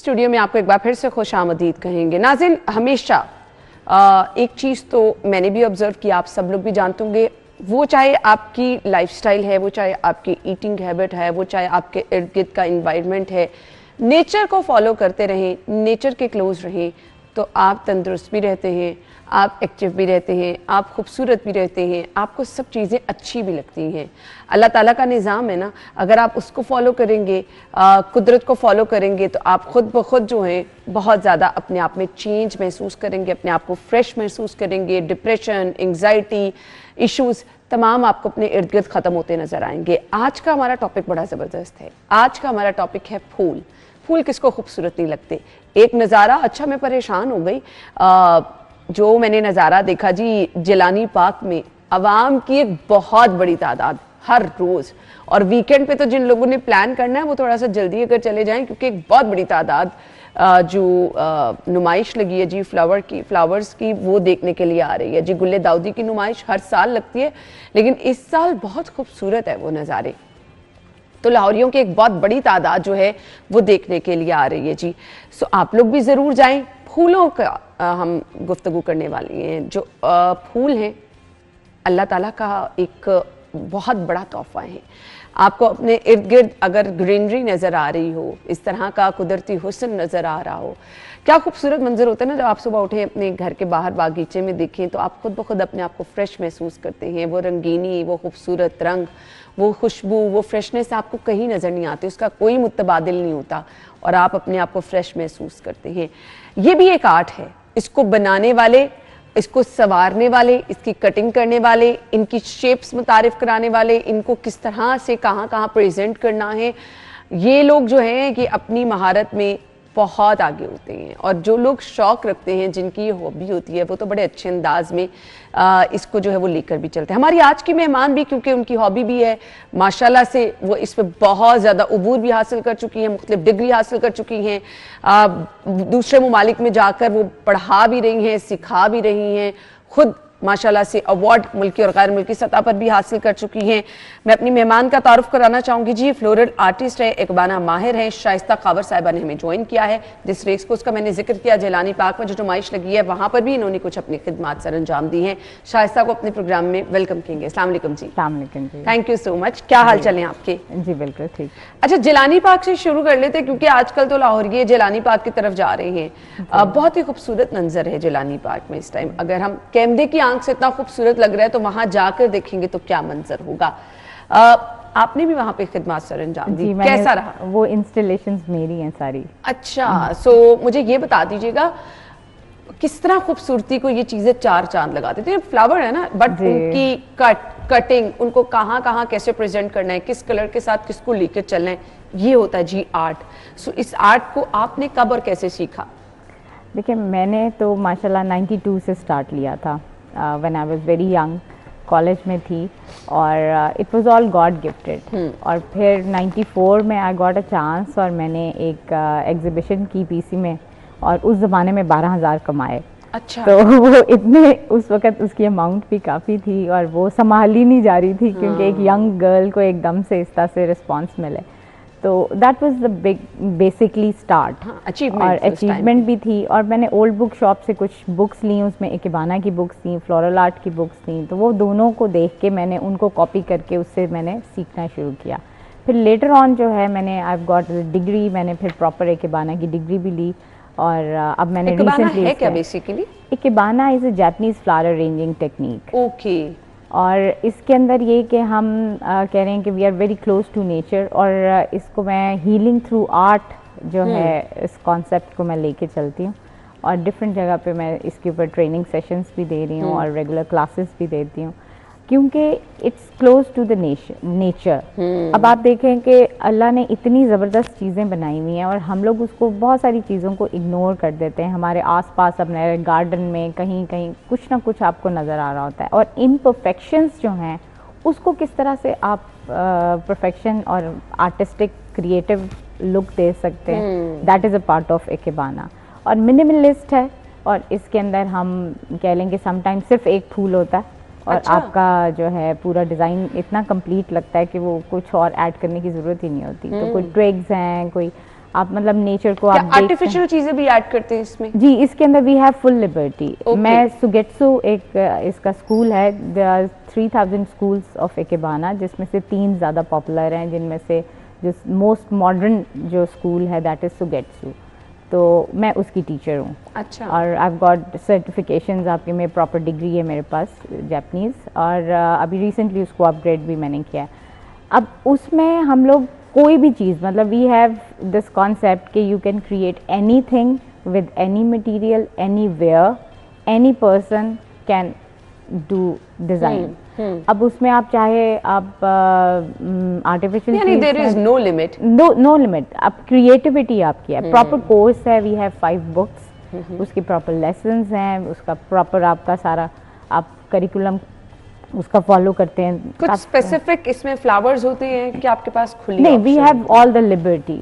Studio में आपको एक बार फिर से खुशामदीद कहेंगे। नाज़रीन, हमेशा एक चीज़ तो मैंने भी ऑब्जर्व किया, आप सब लोग भी जानते होंगे, वो चाहे आपकी लाइफस्टाइल है, वो चाहे आपकी ईटिंग हैबिट है, वो चाहे आपके इर्द गिर्द का इन्वायरमेंट है, नेचर को फॉलो करते रहें, नेचर के क्लोज रहें, तो आप तंदुरुस्त भी रहते हैं, आप एक्टिव भी रहते हैं, आप खूबसूरत भी रहते हैं, आपको सब चीज़ें अच्छी भी लगती हैं। अल्लाह ताला का निज़ाम है ना, अगर आप उसको फॉलो करेंगे, कुदरत को फॉलो करेंगे, तो आप खुद ब खुद जो हैं बहुत ज़्यादा अपने आप में चेंज महसूस करेंगे, अपने आप को फ्रेश महसूस करेंगे। डिप्रेशन, एंग्जाइटी इश्यूज़ तमाम आपको अपने इर्द गिर्द ख़त्म होते नज़र आएंगे। आज का हमारा टॉपिक बड़ा ज़बरदस्त है। आज का हमारा टॉपिक है फूल। फूल किसको खूबसूरत नहीं लगते। एक नज़ारा, अच्छा मैं परेशान हो गई, जो मैंने नज़ारा देखा जी जिलानी पार्क में, अवाम की एक बहुत बड़ी तादाद हर रोज़, और वीकेंड पे तो जिन लोगों ने प्लान करना है वो थोड़ा सा जल्दी अगर चले जाएं, क्योंकि एक बहुत बड़ी तादाद जो नुमाइश लगी है जी फ्लावर्स की, वो देखने के लिए आ रही है जी। गुल्ले दाऊदी की नुमाइश हर साल लगती है, लेकिन इस साल बहुत खूबसूरत है वो नज़ारे, तो लाहौरियों की एक बहुत बड़ी तादाद जो है वो देखने के लिए आ रही है जी। सो आप लोग भी ज़रूर जाएं। फूलों का हम गुफ्तगू करने वाली हैं। जो फूल हैं अल्लाह ताला का एक बहुत बड़ा तोहफा है। आपको अपने इर्द गिर्द अगर ग्रीनरी नज़र आ रही हो, इस तरह का कुदरती हुस्न नज़र आ रहा हो, क्या खूबसूरत मंजर होता है ना जब आप सुबह उठे अपने घर के बाहर बागीचे में देखें, तो आप खुद ब खुद अपने आप को फ्रेश महसूस करते हैं। वो रंगीनी, वो खूबसूरत रंग, वो खुशबू, वो फ्रेशनेस आपको कहीं नज़र नहीं आती, उसका कोई मुतबादिल नहीं होता, और आप अपने आप को फ्रेश महसूस करते हैं। ये भी एक आर्ट है। इसको बनाने वाले, इसको संवारने वाले, इसकी कटिंग करने वाले, इनकी शेप्स मुतारिफ कराने वाले, इनको किस तरह से कहाँ कहाँ प्रेजेंट करना है, ये लोग जो हैं कि अपनी महारत में बहुत आगे होते हैं। और जो लोग शौक रखते हैं, जिनकी ये हॉबी होती है, वो तो बड़े अच्छे अंदाज में इसको जो है वो लेकर भी चलते हैं। हमारी आज की मेहमान भी, क्योंकि उनकी हॉबी भी है, माशाल्लाह से वो इसमें बहुत ज़्यादा उबूर भी हासिल कर चुकी हैं, मुख्तलिफ डिग्री हासिल कर चुकी हैं, दूसरे ममालिक में जाकर वो पढ़ा भी रही हैं, सिखा भी रही हैं, खुद माशाल्लाह से अवार्ड मुल्की और गैर मुल्की सतह पर भी हासिल कर चुकी हैं। मैं अपनी मेहमान का तारुफ कराना चाहूँगी जी। फ्लोरल आर्टिस्ट है, इकबाना माहिर हैं, शाइस्ता कावर साहिबा ने हमें ज्वाइन किया है। जिस रेस को उसका मैंने जिक्र किया, जिलानी पार्क में जो नुमाइश लगी है, वहाँ पर भी इन्होंने कुछ अपनी खिदमात सर अंजाम दी हैं। शाइस्ता को अपने प्रोग्राम में वेलकम करेंगे। अस्सलाम वालेकुम जी। Thank you so much. क्या हाल चल हैं आपके? जी बिल्कुल ठीक। अच्छा, जिलानी पार्क से शुरू कर लेते हैं, क्योंकि आजकल तो लाहौरिये जिलानी पार्क की तरफ जा रहे हैं। बहुत ही खूबसूरत मंजर है जिलानी पार्क में इस टाइम। अगर हम कैमरे की आंख से इतना खूबसूरत लग रहा है, तो वहां जाकर देखेंगे तो क्या मंजर होगा। आपने भी वहां पे खिदमत सर अंजाम दी, कैसा रहा? वो इंस्टॉलेशंस मेरी हैं सारी। अच्छा, सो मुझे ये बता दीजिएगा किस तरह खूबसूरती को ये चीजें चार चांद लगा देती हैं। फ्लावर है ना, बट उनकी कटिंग, उनको कहाँ कहाँ कैसे प्रेजेंट करना है, किस कलर के साथ किसको लेकर चलना है, ये होता है जी आर्ट। सो इस आर्ट को आपने कब और कैसे सीखा? देखिए, मैंने तो माशाल्लाह 92 से स्टार्ट लिया था, when I was very young, college में थी, और it was all God gifted. और फिर 94 में आई गॉट अ चांस, और मैंने एक एग्जीबिशन की पीसी में, और उस ज़माने में 12,000 कमाए। अच्छा। तो वो इतने, उस वक़्त उसकी अमाउंट भी काफ़ी थी, और वो संभाली नहीं जा रही थी, क्योंकि एक यंग गर्ल को एकदम से इस तरह से रिस्पॉन्स मिले। तो that was the big basically start. और अचीवमेंट भी थी। और मैंने ओल्ड बुक शॉप से कुछ बुक्स ली, उसमें इकबाना की बुक्स थी, फ्लोरल आर्ट की बुक्स थी, तो वो दोनों को देख के मैंने उनको कॉपी करके उससे मैंने सीखना शुरू किया। फिर लेटर ऑन जो है मैंने आई गॉट डिग्री, मैंने फिर प्रॉपर इकबाना की डिग्री भी ली। और अब मैंने रिसेंटली है क्या basically? Ikebana is a Japanese flower arranging technique. Okay. और इसके अंदर ये कि हम कह रहे हैं कि we are very close to nature, और इसको मैं हीलिंग थ्रू आर्ट जो है, इस कॉन्सेप्ट को मैं लेके चलती हूँ। और डिफरेंट जगह पे मैं इसके ऊपर ट्रेनिंग सेशंस भी दे रही हूँ, और रेगुलर क्लासेस भी देती हूँ, क्योंकि it's close to the nature. अब आप देखें कि अल्लाह ने इतनी ज़बरदस्त चीज़ें बनाई हुई हैं, और हम लोग उसको, बहुत सारी चीज़ों को इग्नोर कर देते हैं। हमारे आसपास अपने गार्डन में कहीं कहीं कुछ ना कुछ आपको नज़र आ रहा होता है, और इम्परफेक्शंस जो हैं उसको किस तरह से आप परफेक्शन और आर्टिस्टिक क्रिएटिव लुक दे सकते हैं, that is a part of ikebana. और मिनिमलिस्ट है, और इसके अंदर हम कह लेंगे समटाइम सिर्फ एक फूल होता है, और अच्छा। आपका जो है पूरा डिज़ाइन इतना कंप्लीट लगता है कि वो कुछ और ऐड करने की ज़रूरत ही नहीं होती। तो कोई ट्विग्स हैं, कोई आप मतलब नेचर को आप आर्टिफिशियल चीजें भी ऐड करते हैं इसमें? जी, इसके अंदर we have full liberty. Okay. मैं सुगेट्सु एक इसका स्कूल है, there are 3000 schools of ikebana, जिसमें से 3 ज़्यादा पॉपुलर हैं, जिनमें से जो मोस्ट मॉडर्न जो स्कूल है दैट इज़ सुगेट्सु, तो मैं उसकी टीचर हूँ। अच्छा। और आई हैव गॉट सर्टिफिकेशंस, आपके में प्रॉपर डिग्री है मेरे पास जापानीज़, और अभी रिसेंटली उसको अपग्रेड भी मैंने किया है। अब उसमें हम लोग कोई भी चीज़, मतलब वी हैव दिस कॉन्सेप्ट कि you can create anything with any material, anywhere, any person can do design. अब उसमें आप चाहे आप आर्टिफिशियल, यानी there is no limit, no limit. अब क्रिएटिविटी आपकी है, प्रॉपर कोर्स है, वी हैव 5 बुक्स, उसके प्रॉपर लेसन्स हैं, उसका प्रॉपर आपका सारा आप करिकुलम उसका फॉलो करते हैं। कुछ स्पेसिफिक इसमें फ्लावर्स होते हैं कि आपके पास खुली? नहीं, we have all the liberty,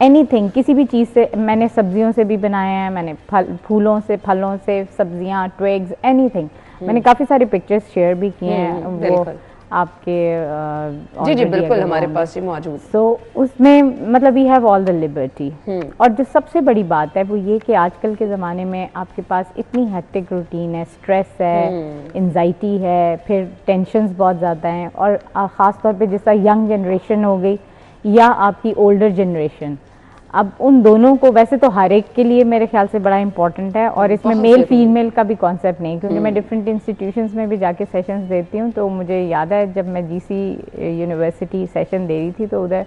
anything, किसी भी चीज़ से। मैंने सब्जियों से भी बनाए हैं, मैंने फूलों से, फलों से, सब्जियां, ट्विग्स, एनीथिंग। मैंने काफ़ी सारे पिक्चर्स शेयर भी किए हैं, वो आपके जी जी बिल्कुल हमारे पास ही मौजूद। सो उसमें मतलब we have all the liberty. और जो सबसे बड़ी बात है वो ये कि आजकल के ज़माने में आपके पास इतनी हेक्टिक रूटीन है, स्ट्रेस है, एंजाइटी है, फिर टेंशन्स बहुत ज़्यादा हैं, और ख़ास तौर पे जैसा यंग जनरेशन हो गई या आपकी ओल्डर जनरेशन, अब उन दोनों को, वैसे तो हर एक के लिए मेरे ख्याल से बड़ा इंपॉर्टेंट है, और इसमें मेल फीमेल का भी कॉन्सेप्ट नहीं, क्योंकि मैं डिफरेंट इंस्टीट्यूशंस में भी जाके सेशंस देती हूँ, तो मुझे याद है जब मैं जीसी यूनिवर्सिटी सेशन दे रही थी तो उधर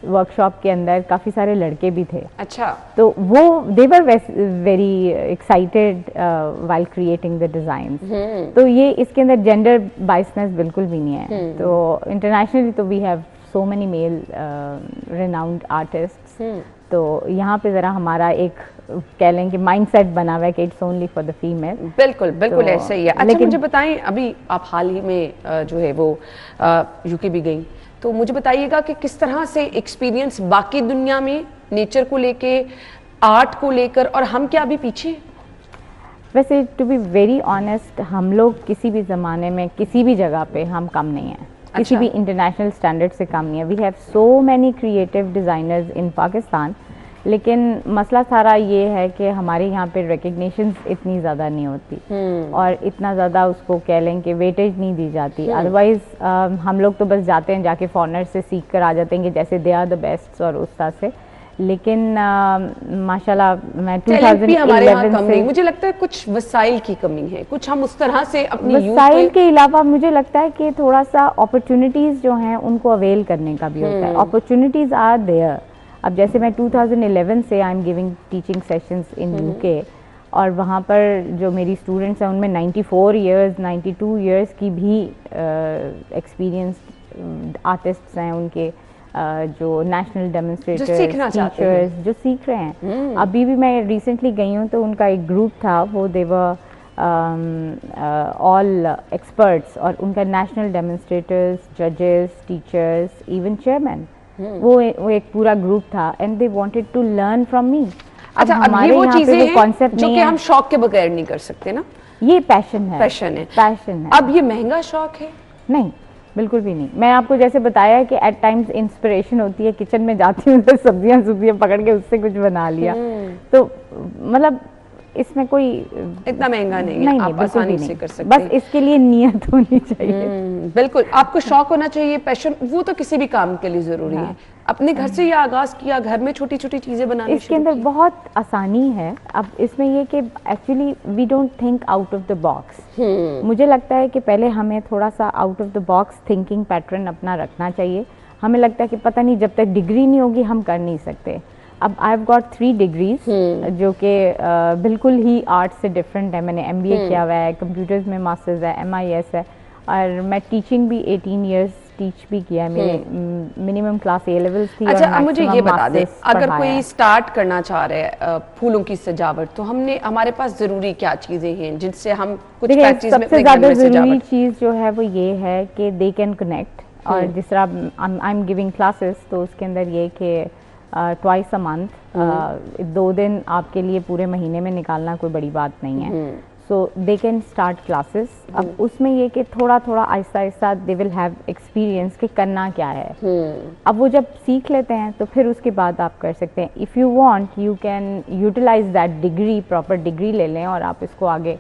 वर्कशॉप के अंदर काफ़ी सारे लड़के भी थे। अच्छा। तो वो they were very excited while creating the design. तो ये इसके अंदर जेंडर बाइसनेस बिल्कुल भी नहीं है। तो इंटरनेशनली तो we have so many well renowned artists, तो यहाँ पे ज़रा हमारा एक कह लें कि माइंडसेट बना हुआ है कि it's only for the female. बिल्कुल बिल्कुल तो, ऐसा ही है। अच्छा मुझे बताएं, अभी आप हाल ही में जो है वो यूके भी गई, तो मुझे बताइएगा कि किस तरह से एक्सपीरियंस बाकी दुनिया में नेचर को लेके, आर्ट को लेकर, और हम क्या अभी पीछे? वैसे टू बी वेरी ऑनेस्ट, हम लोग किसी भी ज़माने में किसी भी जगह पे हम कम नहीं हैं। अच्छा। किसी भी इंटरनेशनल स्टैंडर्ड से कम नहीं है। We have so many creative designers in Pakistan, लेकिन मसला सारा ये है कि हमारे यहाँ पे रिकग्निशंस इतनी ज़्यादा नहीं होती, और इतना ज़्यादा उसको कह लें कि वेटेज नहीं दी जाती। अदरवाइज़ हम लोग तो बस जाते हैं, जाके फॉरनर से सीख कर आ जाते हैं कि जैसे दे आर द बेस्ट और उस तरह से। लेकिन माशाल्लाह मैं 2011 कम नहीं, मुझे लगता है कुछ वसाइल की कमी है, कुछ हम उस तरह से अपनी वसाइल के अलावा मुझे लगता है कि थोड़ा सा अपॉर्चुनिटीज़ जो हैं उनको अवेल करने का भी होता है। Opportunities are there. अब जैसे मैं 2011 से I am giving teaching sessions in UK, और वहाँ पर जो मेरी स्टूडेंट्स हैं उनमें 94 इयर्स 92 इयर्स की भी एक्सपीरियंस्ड आर्टिस्ट्स हैं, उनके जो नेशनल डेमोन्स्ट्रेटर्स, टीचर्स जो सीख रहे हैं। अभी भी मैं रिसेंटली गई हूँ तो उनका एक ग्रुप था, वो देवर ऑल एक्सपर्ट्स, और उनका नेशनल डेमोन्स्ट्रेटर्स, जजेस, टीचर्स, इवन चेयरमैन, वो एक पूरा ग्रुप था, and they wanted to learn from me. अच्छा, अब ये वो चीजें हैं जो कि हम शौक के बगैर नहीं कर सकते ना, ये पैशन है। पैशन है। अब ये महंगा शौक है? नहीं, बिल्कुल भी नहीं। मैं आपको जैसे बताया कि एट टाइम्स इंस्पिरेशन होती है, किचन में जाती हूँ तो सब्जियां पकड़ के उससे कुछ बना लिया, तो मतलब इसमें कोई इतना महंगा नहीं है, आप आसानी से कर सकते हैं। बस इसके लिए नियत होनी चाहिए। बिल्कुल, आपको शौक होना चाहिए, पैशन, वो तो किसी भी काम के लिए जरूरी है। अपने घर से ये आगाज किया, घर में छोटी छोटी चीजें बनानी, इसके अंदर बहुत आसानी है। अब इसमें ये कि actually we don't think out of the box. मुझे लगता है कि पहले हमें थोड़ा सा out of the box thinking pattern अपना रखना चाहिए। हमें लगता है कि पता नहीं जब तक डिग्री नहीं होगी हम कर नहीं सकते। अब आई हैव गॉट 3 डिग्रीज जो कि बिल्कुल ही आर्ट से डिफरेंट है। मैंने MBA किया हुआ है, कंप्यूटर्स में मास्टर्स है, MIS है, और मैं टीचिंग भी 18 इयर्स टीच भी किया है। मेरे मिनिमम क्लास A लेवल्स थी। अच्छा, अब मुझे ये बता दें, अगर कोई स्टार्ट करना चाह रहे हैं फूलों की सजावट, तो हमारे पास जरूरी क्या चीजें हैं जिनसे हम कुछ प्रैक्टिस में सबसे ज्यादा जरूरी चीज जो है वो ये है कि दे कैन कनेक्ट। और जिस तरह आई एम गिविंग क्लासेस, तो उसके अंदर ये कि ट्वाइस अ मंथ, 2 दिन आपके लिए पूरे महीने में निकालना कोई बड़ी बात नहीं है। सो दे कैन स्टार्ट क्लासेस। अब उसमें ये कि थोड़ा थोड़ा Aahista Aahista they will have experience कि करना क्या है। अब वो जब सीख लेते हैं तो फिर उसके बाद आप कर सकते हैं। If you want you can utilize that degree, proper degree ले लें और आप इसको आगे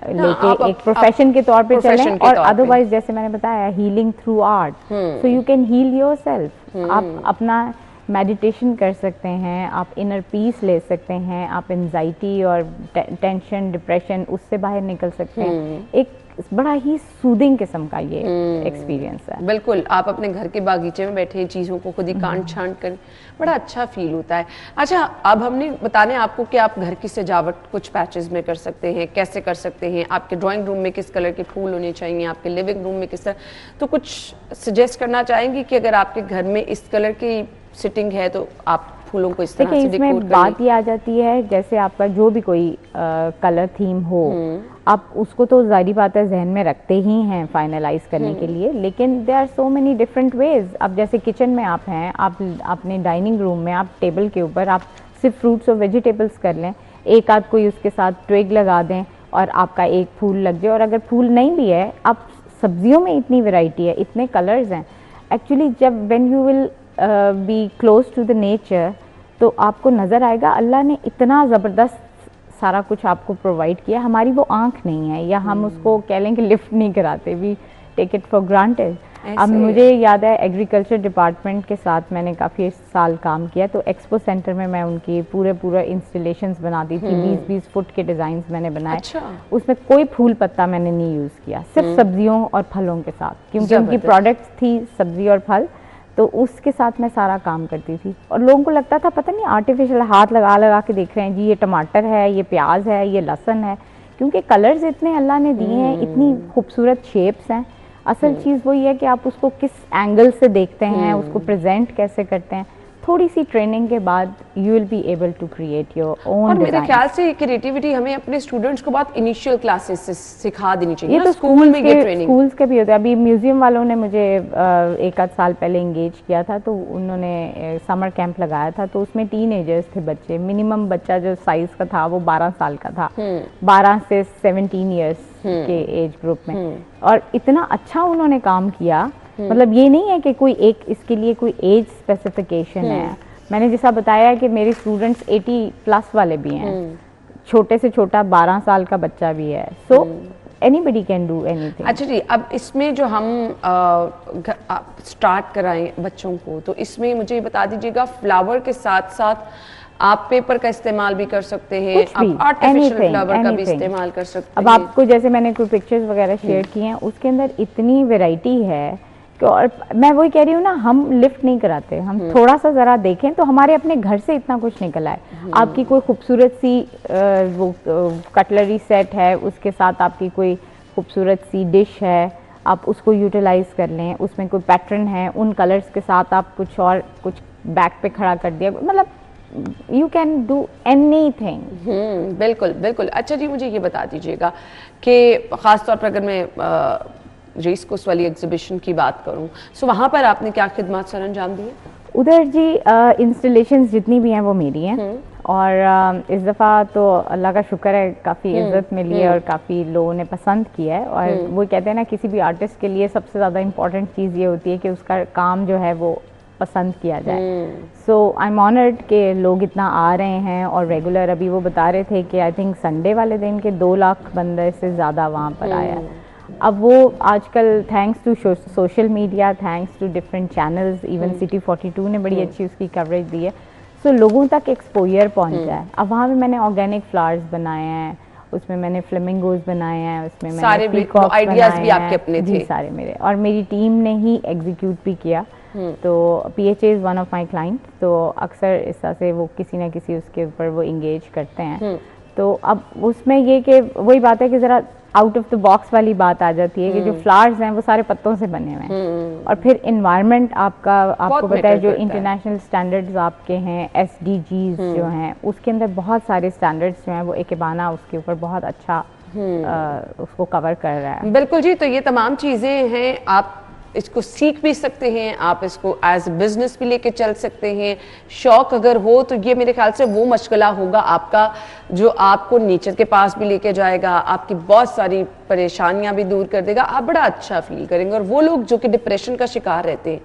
लेके एक प्रोफेशन के तौर पे चलें। और अदरवाइज जैसे मैंने बताया, healing through art, so you can heal yourself. आप अपना मेडिटेशन कर सकते हैं, आप इनर पीस ले सकते हैं, आप एंजाइटी और टेंशन, डिप्रेशन, उससे बाहर निकल सकते हैं। एक बड़ा ही सूदिंग किस्म का ये एक्सपीरियंस है। बिल्कुल, आप अपने घर के बागीचे में बैठे चीज़ों को खुद ही काट छांट कर बड़ा अच्छा फील होता है। अच्छा, अब हमने बताने आपको कि आप घर की सजावट कुछ पैचेस में कर सकते हैं, कैसे कर सकते हैं, आपके ड्राइंग रूम में किस कलर के फूल होने चाहिए, आपके लिविंग रूम में किस तरह, तो कुछ सजेस्ट करना चाहेंगी कि अगर आपके घर में इस कलर की सिटिंग है तो आप फूलों को इस तरह से डेकोर इसमें बात ये आ जाती है, जैसे आपका जो भी कोई कलर थीम हो, आप उसको तो जाहिर बात है जहन में रखते ही हैं फाइनलाइज करने के लिए, लेकिन there are so many different ways. अब जैसे किचन में आप हैं, आप अपने डाइनिंग रूम में आप टेबल के ऊपर आप सिर्फ फ्रूट्स और वेजिटेबल्स कर लें, एक आध कोई उसके साथ ट्विग लगा दें और आपका एक फूल लग जाए। और अगर फूल नहीं भी है, आप सब्जियों में इतनी वैरायटी है, इतने कलर्स हैं। एक्चुअली जब when you will be close to the nature तो आपको नज़र आएगा अल्लाह ने इतना ज़बरदस्त सारा कुछ आपको प्रोवाइड किया। हमारी वो आंख नहीं है, या हम उसको कह लें कि लिफ्ट नहीं कराते, we take it for granted. अब मुझे याद है एग्रीकल्चर डिपार्टमेंट के साथ मैंने काफ़ी साल काम किया, तो एक्सपो सेंटर में मैं उनकी पूरे इंस्टॉलेशंस बनाती थी। 20-20 फुट के डिज़ाइंस मैंने बनाए। अच्छा। उसमें कोई फूल पत्ता मैंने नहीं यूज़ किया, सिर्फ सब्जियों और फलों के साथ, क्योंकि उनकी प्रोडक्ट्स थी सब्जी और फल, तो उसके साथ मैं सारा काम करती थी। और लोगों को लगता था पता नहीं आर्टिफिशियल, हाथ लगा लगा के देख रहे हैं जी, ये टमाटर है, ये प्याज है, ये लहसुन है, क्योंकि कलर्स इतने अल्लाह ने दिए हैं, इतनी खूबसूरत शेप्स हैं। असल चीज़ वही है कि आप उसको किस एंगल से देखते हैं, उसको प्रेजेंट कैसे करते हैं। थोड़ी सी ट्रेनिंग के बाद you will be able to create your own. और मेरे ख्याल से क्रिएटिविटी हमें अपने स्टूडेंट्स को बहुत इनिशियल क्लासेस से सिखा देनी चाहिए। ये तो स्कूल्स के भी होते हैं। अभी म्यूजियम वालों ने मुझे एक आध साल पहले इंगेज किया था, तो उन्होंने समर कैंप लगाया था, तो उसमें टीनेजर्स थे बच्चे। मिनिमम बच्चा जो साइज का था वो 12 साल का था, 12 से 17 ईयर्स के एज ग्रुप में। और इतना अच्छा उन्होंने काम किया, मतलब ये नहीं है कि कोई एक इसके लिए कोई एज स्पेसिफिकेशन है। मैंने जैसा बताया कि मेरे स्टूडेंट्स 80+ वाले भी हैं, छोटे से छोटा 12 साल का बच्चा भी है। So anybody can do anything. अच्छा जी, अब इसमें जो हम स्टार्ट कराएं बच्चों को, तो इसमें मुझे बता दीजिएगा फ्लावर के साथ साथ आप पेपर का इस्तेमाल भी कर सकते हैं, आप आर्टिफिशियल फ्लावर का भी इस्तेमाल कर सकते हैं। अब आपको जैसे मैंने कोई पिक्चर्स वगैरह शेयर किए हैं, उसके अंदर इतनी वैरायटी है। और मैं वही कह रही हूँ ना, हम लिफ्ट नहीं कराते, हम थोड़ा सा ज़रा देखें तो हमारे अपने घर से इतना कुछ निकल आए। आपकी कोई खूबसूरत सी वो कटलरी सेट है, उसके साथ आपकी कोई खूबसूरत सी डिश है, आप उसको यूटिलाइज कर लें। उसमें कोई पैटर्न है, उन कलर्स के साथ आप कुछ और कुछ बैक पे खड़ा कर दिया, मतलब यू कैन डू एनीथिंग। बिल्कुल बिल्कुल। अच्छा जी, मुझे ये बता दीजिएगा कि ख़ासतौर पर अगर मैं रेस कोर्स वाली एग्जीबिशन की बात करूं, सो वहाँ पर आपने क्या खिदमत सर अंजाम दी है? उधर जी इंस्टॉलेशंस जितनी भी हैं वो मेरी हैं। और इस दफ़ा तो अल्लाह का शुक्र है काफ़ी इज्जत मिली है और काफ़ी लोगों ने पसंद किया है। और वो कहते हैं ना, किसी भी आर्टिस्ट के लिए सबसे ज़्यादा इम्पॉर्टेंट चीज़ ये होती है कि उसका काम जो है वो पसंद किया जाए। सो आई एम ऑनर्ड कि लोग इतना आ रहे हैं और रेगुलर। अभी वो बता रहे थे कि आई थिंक संडे वाले दिन के 2 लाख बंदे से ज़्यादा वहाँ पर आया। अब वो आजकल thanks to social media, thanks to different channels, even city 42 ने बड़ी अच्छी उसकी कवरेज दी है, सो लोगों तक एक्सपोजर पहुंचा है। अब वहाँ पे मैंने ऑर्गेनिक फ्लावर्स बनाए हैं, उसमें मैंने फ्लेमिंगोज बनाए हैं, उसमें मैंने पीकॉक्स आइडियाज भी आपके अपने थे? जी, सारे मेरे, और मेरी टीम ने ही एग्जीक्यूट भी किया। तो PHA is one of my client, तो अक्सर इस तरह से वो किसी ना किसी उसके ऊपर वो इंगेज करते हैं। तो अब उसमें ये कि वही बात है कि ज़रा आउट ऑफ द बॉक्स वाली बात आ जाती है कि जो फ्लावर्स हैं वो सारे पत्तों से बने हुए हैं। और फिर इन्वायरमेंट आपको पता है, जो इंटरनेशनल स्टैंडर्ड्स आपके हैं, SDGs जो हैं, उसके अंदर बहुत सारे स्टैंडर्ड्स जो हैं वो इकेबाना उसके ऊपर बहुत अच्छा उसको कवर कर रहा है। बिल्कुल जी, तो ये तमाम चीज़ें हैं। आप इसको सीख भी सकते हैं, आप इसको एज बिजनेस भी लेके चल सकते हैं। शौक अगर हो तो ये मेरे ख्याल से वो मशगला होगा आपका जो आपको नेचर के पास भी लेके जाएगा, आपकी बहुत सारी परेशानियां भी दूर कर देगा, आप बड़ा अच्छा फील करेंगे। और वो लोग जो कि डिप्रेशन का शिकार रहते हैं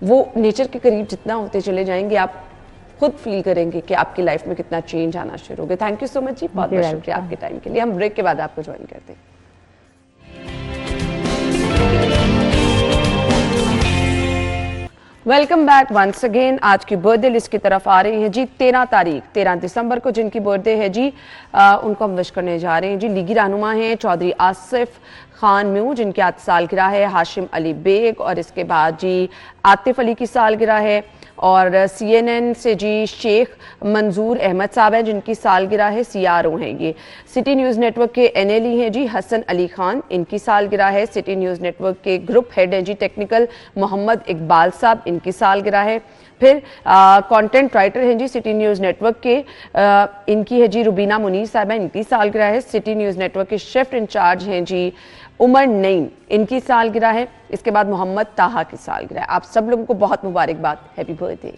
वो नेचर के करीब जितना होते चले जाएंगे आप खुद फील करेंगे कि आपकी लाइफ में कितना चेंज आना शुरू हो गया। थैंक यू सो मच जी, बहुत बहुत शुक्रिया आपके टाइम के लिए। हम ब्रेक के बाद आपको ज्वाइन करते हैं। Welcome back once again. आज की बर्थडे लिस्ट की तरफ आ रहे हैं जी। 13 दिसंबर को जिनकी बर्थडे है जी, उनको हम विश करने जा रहे हैं जी। लीगी रहनुमा हैं चौधरी आसिफ खान म्यू, जिनकी आज सालगिरह है। हाशिम अली बेग, और इसके बाद जी आतिफ अली की सालगिरह है। और CNN से जी शेख मंजूर अहमद साहब हैं, जिनकी सालगिरह है। CRO हैं ये। सिटी न्यूज़ नेटवर्क के NLE हैं जी हसन अली खान, इनकी सालगिरह है। सिटी न्यूज़ नेटवर्क के ग्रुप हेड हैं जी टेक्निकल मोहम्मद इकबाल साहब, इनकी सालगिरह है। फिर कंटेंट राइटर हैं जी सिटी न्यूज़ नेटवर्क के, इनकी है जी रुबीना मुनीर साहब, इनकी सालगिरह है। सिटी न्यूज़ नेटवर्क के शिफ्ट इंचार्ज हैं जी उमर नईम, इनकी सालगिरह है। इसके बाद मोहम्मद ताहा की सालगिरह है। आप सब लोगों को बहुत मुबारकबाद, हैप्पी बर्थडे।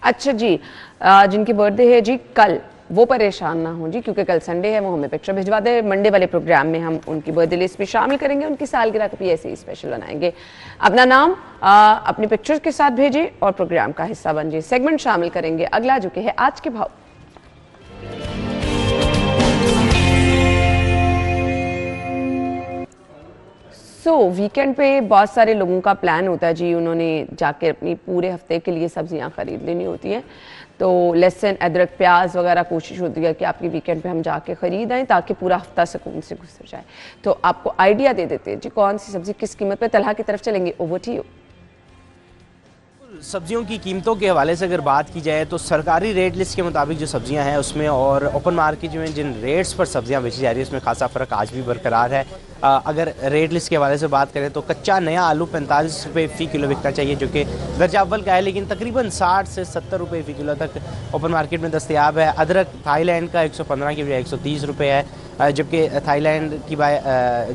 अच्छा जी, जिनकी बर्थडे है जी कल, वो परेशान ना हो जी, क्योंकि कल संडे है, वो हमें पिक्चर भिजवा दे। मंडे वाले प्रोग्राम में हम उनकी बर्थडे लिस्ट में शामिल करेंगे, उनकी सालगिरह को भी ऐसे ही स्पेशल बनाएंगे। अपना नाम अपनी पिक्चर के साथ भेजिए और प्रोग्राम का हिस्सा बनिए। सेगमेंट शामिल करेंगे अगला, जो कि है आज के भाव। वीकेंड पे बहुत सारे लोगों का प्लान होता है जी, उन्होंने जाके अपनी पूरे हफ्ते के लिए सब्जियां खरीद लेनी होती हैं। तो लहसुन, अदरक, प्याज वगैरह कोशिश होती है कि आपकी वीकेंड पे हम जाके ख़रीद आएँ ताकि पूरा हफ्ता सुकून से गुजर जाए। तो आपको आइडिया दे देते हैं जी कौन सी सब्ज़ी किस कीमत पे। तलहा की तरफ चलेंगे, ओवर टू यू। सब्जियों की कीमतों के हवाले से अगर बात की जाए तो सरकारी रेट लिस्ट के मुताबिक जो सब्जियां हैं उसमें और ओपन मार्केट में जिन रेट्स पर सब्जियां बेची जा रही है उसमें खासा फ़र्क आज भी बरकरार है। अगर रेट लिस्ट के हवाले से बात करें तो कच्चा नया आलू 45 रुपये फ़ी किलो बिकना चाहिए, जो कि दर्जा अव्वल का है, लेकिन तकरीबन 60 से 70 रुपये फ़ी किलो तक ओपन मार्केट में दस्तयाब है। अदरक थाईलैंड का 115 की बजाय 130 रुपये है, जबकि थाईलैंड की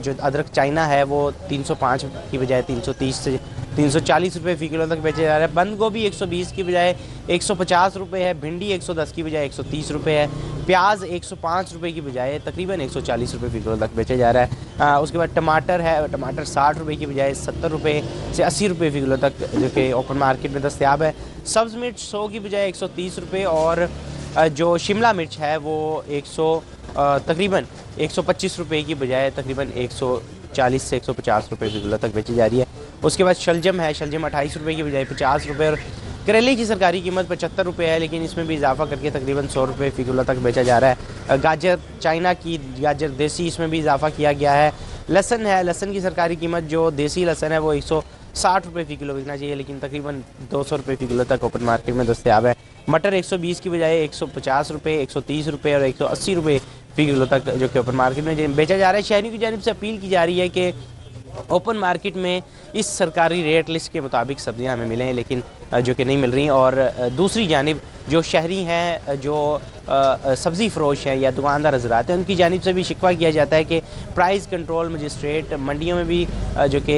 जो अदरक चाइना है वो 305 की बजाय 330 से 340 रुपये फ़ी किलो तक बेचे जा रहे हैं। बंद गोभी 120 की बजाय 150 रुपये है, भिंडी 110 की बजाय 130 रुपये है, प्याज 105 रुपये की बजाय तकरीबन 140 रुपये फ़ी किलो तक बेचे जा रहा है। उसके बाद टमाटर है, टमाटर 60 रुपये की बजाय 70 रुपये से 80 रुपये फ़ी किलो तक जो कि ओपन मार्केट में दस्तयाब है। सब्ज़ मिर्च 100 की बजाय 130 रुपये, और जो शिमला मिर्च है वो तकरीबन 125 रुपये की बजाय तकरीबन 140 से 150 रुपये फी किलो तक बेची जा रही है। उसके बाद शलजम है, शलजम 28 रुपये की बजाय 50 रुपये, और करेले की सरकारी कीमत 75 रुपये है, लेकिन इसमें भी इजाफा करके तकरीबन 100 रुपये फी किलो तक बेचा जा रहा है। गाजर चाइना की गाजर देसी, इसमें भी इजाफा किया गया है। लहसन है, लहसन की सरकारी कीमत जो देसी लहसन है वो 160 रुपये फी किलो बिकना चाहिए, लेकिन तकरीबन 200 रुपये फी किलो तक ओपन मार्केट में दस्तयाब है। मटर 120 की बजाय 150 रुपये, 130 रुपये और 180 रुपये फी किलो तक जो कि ओपन मार्केट में बेचा जा रहा है। शहरियों की जानिब से अपील की जा रही है कि ओपन मार्केट में इस सरकारी रेट लिस्ट के मुताबिक सब्जियां हमें मिलें, लेकिन जो कि नहीं मिल रही। और दूसरी जानिब जो शहरी हैं, जो सब्ज़ी फ़रोश हैं या दुकानदार हज़रात हैं, उनकी जानिब से भी शिकवा किया जाता है कि प्राइस कंट्रोल मजिस्ट्रेट मंडियों में भी जो कि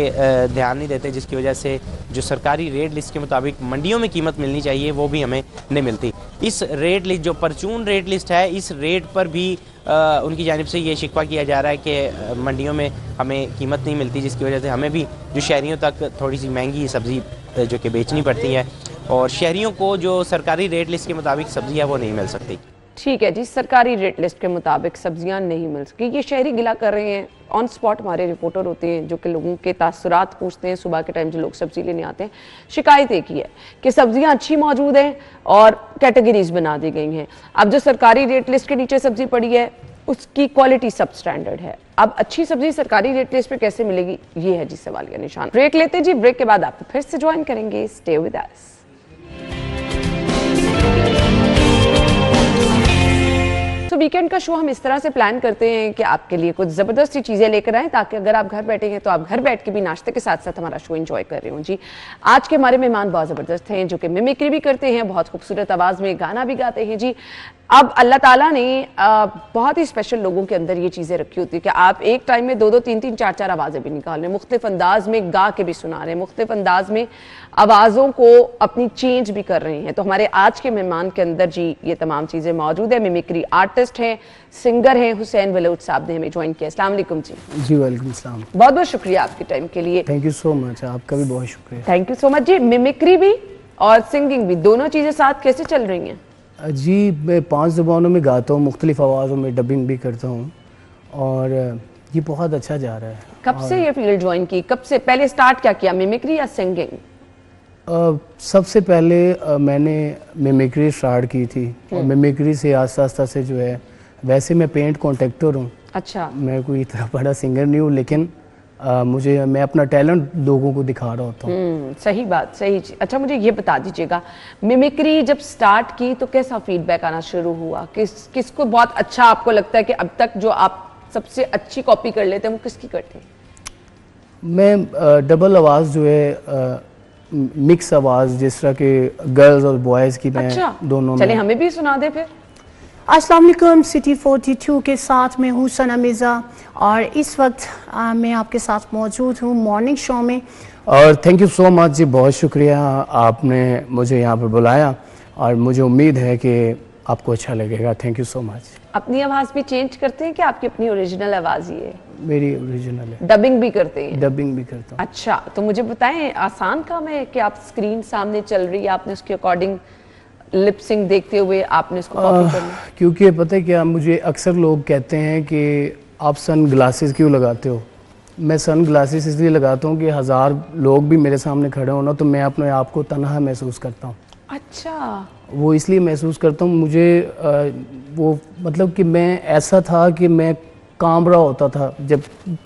ध्यान नहीं देते, जिसकी वजह से जो सरकारी रेट लिस्ट के मुताबिक मंडियों में कीमत मिलनी चाहिए वो भी हमें नहीं मिलती। इस रेट लिस्ट जो परचून रेट लिस्ट है, इस रेट पर भी उनकी जानिब से ये शिकवा किया जा रहा है कि मंडियों में हमें कीमत नहीं मिलती, जिसकी वजह से हमें भी जो शहरियों तक थोड़ी सी महंगी सब्ज़ी जो कि बेचनी पड़ती है, और शहरियों को जो सरकारी रेट लिस्ट के मुताबिक सब्ज़ी है वो नहीं मिल सकती। ठीक है जी, सरकारी रेट लिस्ट के मुताबिक सब्जियां नहीं मिल सकी, ये शहरी गिला कर रहे हैं। ऑन स्पॉट हमारे रिपोर्टर होते हैं जो कि लोगों के तासुरात पूछते हैं, सुबह के टाइम जो लोग सब्जी लेने आते हैं। शिकायत एक ही है कि सब्जियां अच्छी मौजूद हैं और कैटेगरीज बना दी गई हैं। अब जो सरकारी रेट लिस्ट के नीचे सब्जी पड़ी है उसकी क्वालिटी सब स्टैंडर्ड है। अब अच्छी सब्जी सरकारी रेट लिस्ट पे कैसे मिलेगी, ये है जी सवालिया निशान। ब्रेक लेते हैं जी, ब्रेक के बाद आपको फिर से ज्वाइन करेंगे। Stay with us. तो वीकेंड का शो हम इस तरह से प्लान करते हैं कि आपके लिए कुछ ज़बरदस्त सी चीज़ें लेकर आएं, ताकि अगर आप घर बैठे हैं तो आप घर बैठ के भी नाश्ते के साथ साथ हमारा शो एंजॉय कर रहे हो जी। आज के हमारे मेहमान बहुत ज़बरदस्त हैं, जो कि मिमिक्री भी करते हैं, बहुत खूबसूरत आवाज़ में गाना भी गाते हैं जी। अब अल्लाह ताला ने बहुत ही स्पेशल लोगों के अंदर ये चीज़ें रखी होती है कि आप एक टाइम में 2-2, 3-3, 4-4 आवाज़ें भी निकाल रहे हैं, मुख्तलिफ अंदाज में गा के भी सुना रहे हैं, मुख्तलिफ अंदाज में आवाज़ों को अपनी चेंज भी कर रहे हैं। तो हमारे आज के मेहमान के अंदर जी ये तमाम चीज़ें मौजूद है। मिमिक्री आर्टिस्ट हैं, सिंगर हैं, हुसैन वलूद साहब ने हमें ज्वाइन किया। अस्सलाम वालेकुम जी। जी वालेकुम सलाम। बहुत बहुत शुक्रिया आपके टाइम के लिए। थैंक यू सो मच, आपका भी बहुत शुक्रिया। Thank you so much ji. Mimicry भी और सिंगिंग भी, दोनों चीज़ें साथ कैसे चल रही हैं? जी मैं 5 ज़ुबानों में गाता हूँ, मुख्तलिफ आवाज़ों में डबिंग भी करता हूँ, और ये बहुत अच्छा जा रहा है। कब से ये फील्ड ज्वाइन की, कब से पहले स्टार्ट क्या किया, मिमिक्री या सिंगिंग? सबसे पहले मैंने मिमिक्री स्टार्ट की थी, और मिमिक्री से आस्ता आस्ता से जो है, वैसे मैं पेंट कॉन्ट्रैक्टर हूँ। अच्छा। मैं कोई इतना बड़ा सिंगर नहीं हूँ, लेकिन मैं अपना टैलेंट लोगों को दिखा रहा होता हूँ। सही बात, सही चीज। अच्छा मुझे ये बता दीजिएगा, मिमिक्री जब स्टार्ट की तो कैसा फीडबैक आना शुरू हुआ? किसको बहुत अच्छा आपको लगता है कि अब तक जो आप सबसे अच्छी कॉपी कर लेते हैं वो किसकी करते हैं? मैं डबल आवाज़ जो है, मिक्स आवाज़, जिस तरह के गर्ल्स और बॉयज़ की, मैं अच्छा, दोनों चले में। हमें भी सुना दे फिर। अस्सलाम वालेकुम, सिटी 42 के साथ मैं हूँ सना मिर्ज़ा, और इस वक्त मैं आपके साथ मौजूद हूँ मॉर्निंग शो में। और थैंक यू सो मच जी, बहुत शुक्रिया आपने मुझे यहाँ पर बुलाया, और मुझे उम्मीद है कि आपको अच्छा लगेगा। Thank you so much. अपनी आवाज़ भी चेंज करते हैं कि आपकी अपनी ओरिजिनल आवाज़ ही है? मेरी ओरिजिनल है। डबिंग भी करते हैं? डबिंग भी करता हूँ। अच्छा, तो मुझे बताएं, आसान काम है कि आप स्क्रीन सामने चल रही है, आपने उसके अकॉर्डिंग लिप सिंक देखते हुए आपने इसको कॉपी करना? क्योंकि पता है क्या, मुझे अक्सर लोग कहते हैं कि आप सन ग्लासेस क्यों लगाते हो। मैं सन ग्लासेस इसलिए लगाता हूँ कि 1000 लोग भी मेरे सामने खड़े हो ना, तो मैं अपने आप को तन्हा महसूस करता हूँ। अच्छा। वो इसलिए महसूस करता हूँ, मुझे वो मतलब कि मैं ऐसा था कि मैं कांप रहा होता था जब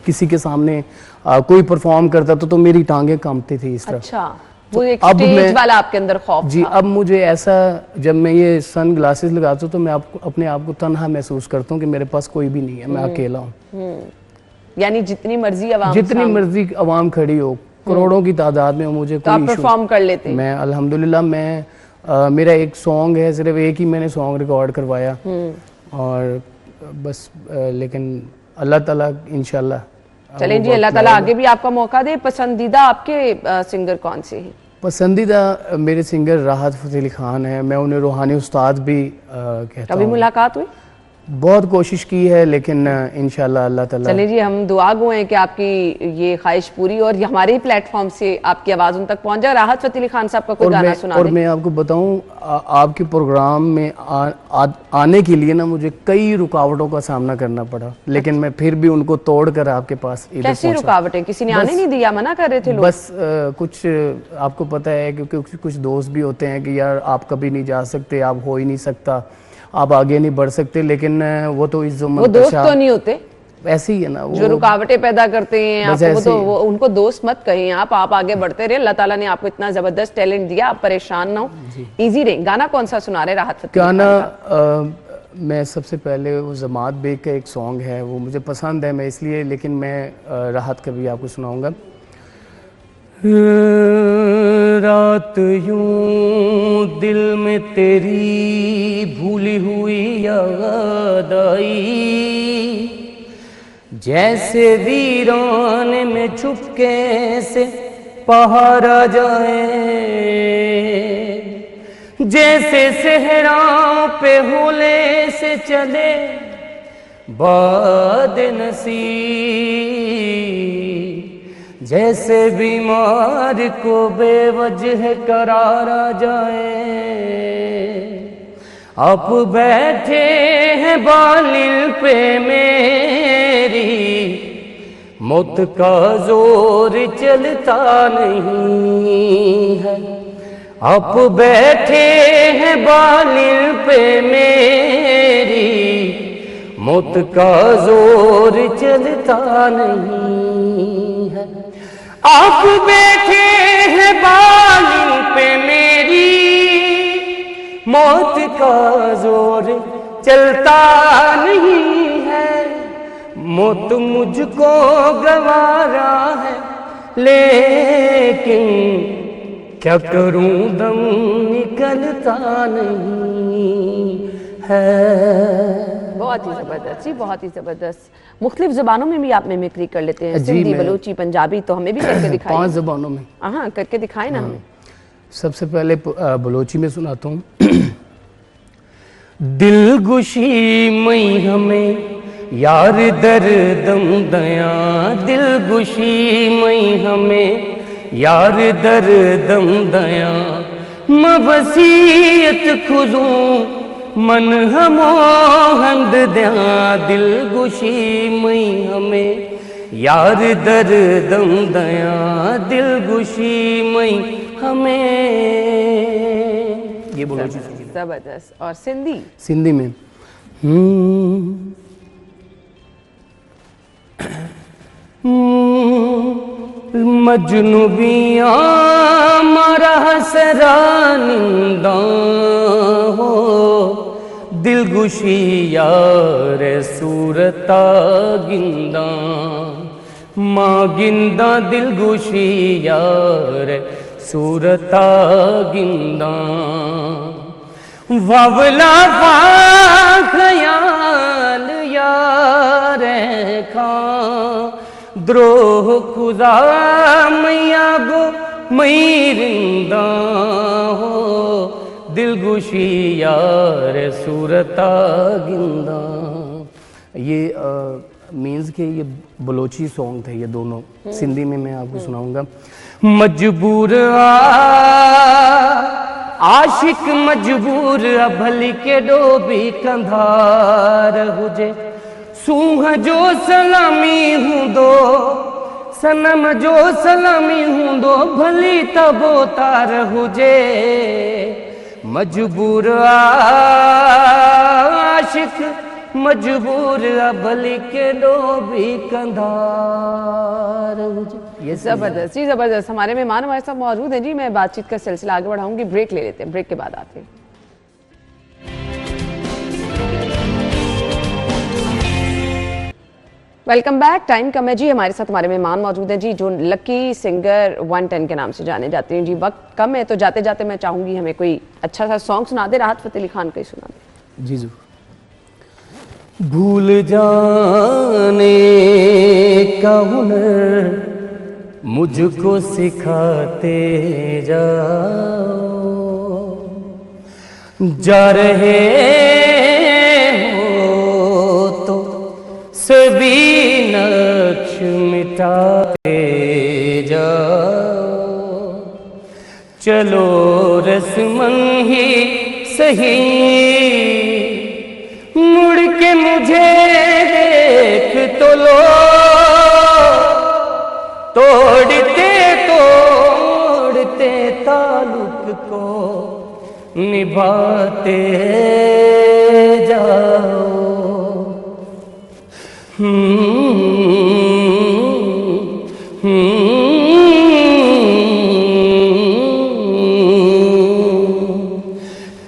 किसी के सामने कोई परफॉर्म करता था, तो मेरी टांगें कांपती थी इस तरह। अच्छा, वो एक अब स्टेज वाला आपके अंदर खौफ जी था। अब मुझे ऐसा, जब मैं ये सन ग्लासेस लगाता हूँ तो मैं अपने आप को तन्हा महसूस करता हूँ कि मेरे पास कोई भी नहीं है, मैं अकेला हूँ। यानी जितनी मर्जी आवाम जितनी मर्जी आवाम खड़ी हो, करोड़ों की तादाद में हो, मुझे तो आप कोई परफॉर्म कर लेते हैं? मैं अल्हम्दुलिल्लाह, मैं मेरा एक सॉन्ग है, सिर्फ एक ही मैंने सॉन्ग रिकॉर्ड करवाया, और बस लेकिन अल्लाह ताला इंशाल्लाह। चलें जी, अल्लाह ताला आगे भी आपका मौका दे। पसंदीदा आपके सिंगर कौन से हैं? पसंदीदा मेरे सिंगर राहत फ़तेह अली खान है, मैं उन्हें रूहानी उस्ताद भी कहता कभी हूँ। मुलाकात हुई? बहुत कोशिश की है, लेकिन इंशाल्लाह अल्लाह ताला। चलिए जी, हम दुआ गो हैं कि आपकी ये ख्वाहिश पूरी और हमारे ही प्लेटफॉर्म से आपकी आवाज़ उन तक पहुंच जाए। राहत फ़तेह अली खान साहब का कोई गाना सुना और दें। मैं आपको बताऊं, आपके प्रोग्राम में आने के लिए ना मुझे कई रुकावटों का सामना करना पड़ा, लेकिन मैं फिर भी उनको तोड़कर आपके पास इधर कैसी पहुंचा। रुकावटें? किसी ने आने नहीं दिया, मना कर रहे थे लोग? बस कुछ आपको पता है, क्योंकि कुछ दोस्त भी होते हैं कि यार आप कभी नहीं जा सकते, आप हो ही नहीं सकता, आप आगे नहीं बढ़ सकते, लेकिन वो तो वो दोस्त तो नहीं होते ऐसे ही है ना, जो रुकावटें पैदा करते हैं बस आपको, ऐसे ही। वो उनको दोस्त मत कहें आप आगे बढ़ते रहे। अल्लाह ताला ने आपको इतना जबरदस्त टैलेंट दिया, आप परेशान ना हो, इजी रहे। गाना कौन सा सुना रहे राहत फ़तेह अली गाना? खान का? मैं सबसे पहले वो जमात बेग का एक सॉन्ग है, वो मुझे पसंद है, मैं इसलिए, लेकिन मैं राहत का भी आपको सुनाऊंगा। रात यूं दिल में तेरी भूली हुई याद आई, जैसे वीरान में चुपके से पहारा जाए, जैसे सहराओं पे होले से चले बाद नसी, जैसे बीमार को बेवजह करारा जाए। आप बैठे हैं बालिल पे मेरी, मौत का जोर चलता नहीं है। आप बैठे हैं बालिल पे मेरी, मौत का जोर चलता नहीं है। आप बैठे हैं बालिल पे मेरी, मौत का जोर चलता नहीं है। मौत मुझको गवारा है, लेकिन क्या करूं दम निकलता नहीं है। बहुत ही जबरदस्त जी, बहुत ही जबरदस्त। मुख्तलिफ ज़बानों में भी आप मिमिक्री कर लेते हैं, जी, सिंधी, मैं- बलूची, पंजाबी, तो हमें भी करके दिखाइए। 5 ज़बानों में। हाँ, करके दिखाए ना हमें। सबसे पहले बलोची में सुनाता हूँ। दिलगुशी मई हमें यार दर्दम दया, दिलगुशी मई हमें यार दर्दम दया, मबसीयत खुदूं मन हमो हंद दया, दिलगुशी मई हमें यार दर्दम दया, दिलगुशी मई हमें। ये बोलो जी। जबरदस्त। और सिंधी? सिंधी में मजनूबिया मारा हसरा निंदा हो, दिलगुशी यार सूरता गिंदा, माँ गिंदा दिलगुशी यार सूरता गिंदा, ववला ख्याल यार खां, द्रोह खुदा मैया गो मैरिंदा हो, दिलगुशी यार सूरता गिंदा। ये मीन्स के ये बलोची सॉन्ग थे ये दोनों। सिंधी में मैं आपको सुनाऊंगा। मजबूर आशिक मजबूर भली के डोबी कंधार हुजे, सूह जो सलामी हूं दो सनम जो सलामी हूं दो, भली तबो तार हुजे। मजबूर आशिक मजबूर भली के डोबी कंधार हुजे। ये जबरदस्त जी, जबरदस्त। हमारे मेहमान हमारे साथ मौजूद हैं जी। मैं बातचीत का सिलसिला आगे बढ़ाऊंगी, ब्रेक ले लेते हैं, ब्रेक के बाद आते हैं। Welcome back. टाइम कम है जी, हमारे साथ हमारे मेहमान मौजूद हैं जी, जो लकी सिंगर 110 के नाम से जाने जाते हैं जी। वक्त कम है तो जाते जाते मैं चाहूंगी हमें कोई अच्छा सा सॉन्ग सुना दे। राहत फ़तेह अली खान का ही सुना दे। जी जरूर। भूल जाने का हुनर मुझको सिखाते जाओ, जा रहे हो सभी नक्श मिटाते जाओ, चलो रस्मन ही सही, मुड़ के मुझे देख तो लो, तोड़ते तोड़ते ताल्लुक को निभाते जाओ।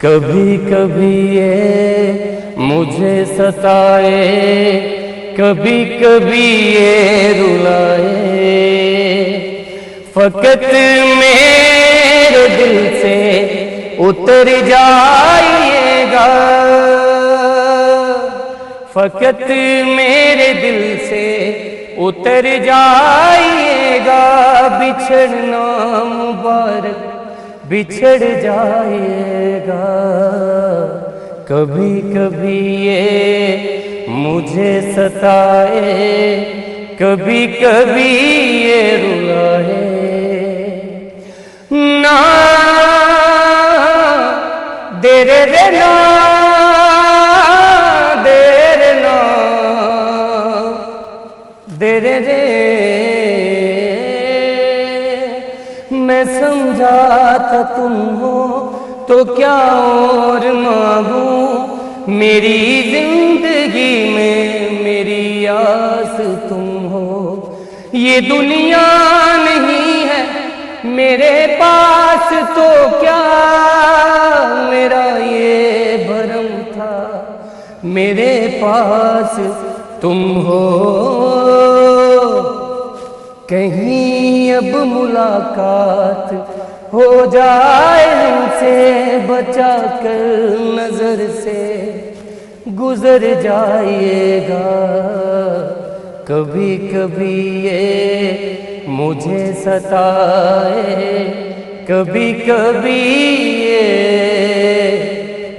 कभी कभी ये मुझे सताए, कभी कभी ये रुलाए, फकत मेरे दिल से उतर जाइएगा, फकत मेरे दिल से उतर जाइएगा, बिछड़ना मुबारक बिछड़ जाइएगा। कभी कभी ये मुझे सताए, कभी कभी ये रुलाए, ना देरे रे ना देरे ना देरे रे, मैं समझा था तुम हो तो क्या और मांगू, मेरी जिंदगी में मेरी आस तुम हो। ये दुनिया नहीं है मेरे पास तो क्या, मेरा ये भरम था मेरे पास तुम हो। कहीं अब मुलाकात हो जाए हमसे, बचा कर नजर से गुजर जाइएगा। कभी कभी ये मुझे सताए, कभी कभी ये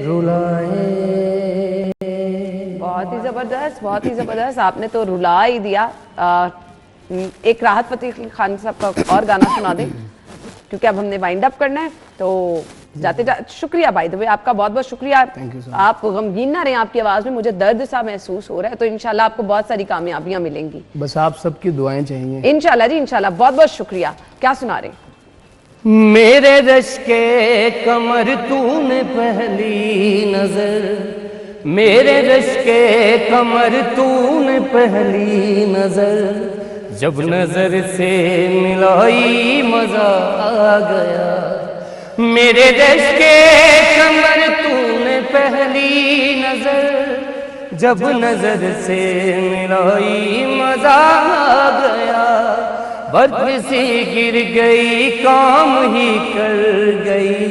रुलाए। बहुत ही जबरदस्त, बहुत ही जबरदस्त, आपने तो रुला ही दिया। एक राहत फतेह अली खान साहब का और गाना सुना दें, क्योंकि अब हमने वाइंड अप करना है। तो जाते जाते शुक्रिया, बाय द वे आपका बहुत बहुत शुक्रिया। आप गमगीन ना रहे, आपकी आवाज में मुझे दर्द सा महसूस हो रहा है। तो इंशाल्लाह आपको बहुत सारी कामयाबियां मिलेंगी, बस आप सबकी दुआएं चाहिए। इंशाल्लाह जी, इंशाल्लाह। बहुत बहुत शुक्रिया। क्या सुना रहे? मेरे रश के कमर तूने पहली नजर, मेरे रश के कमर तूने पहली नजर, जब नजर से मिलाई मजा आ गया। मेरे रश के कमर तूने पहली नजर, जब नजर से मिलाई मजा आ गया। बर्फ सी गिर गई काम ही कर गई,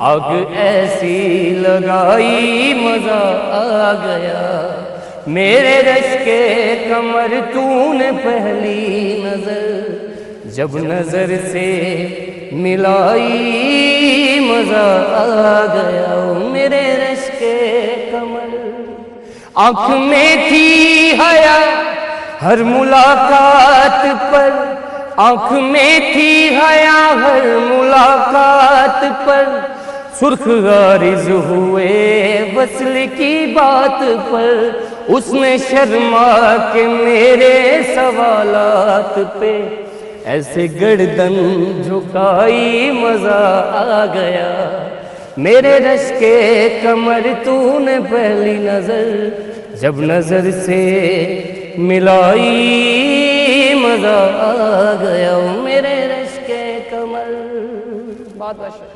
आग ऐसी लगाई मजा आ गया। मेरे रश के कमर तूने पहली नजर, जब नजर से मिलाई मजा आ गया। मेरे रश के कमर, आँख में थी हया हर मुलाकात पर, आँख में थी हया हर मुलाकात पर, सुर्ख गारिज हुए वस्ल की बात पर, उसने शर्मा के मेरे सवालात पे ऐसे गर्दन झुकाई मजा आ गया। मेरे रश के कमर तूने पहली नजर, जब नजर से मिलाई मजा आ गया। मेरे रश के कमर। बहुत बहुत शुक्रिया।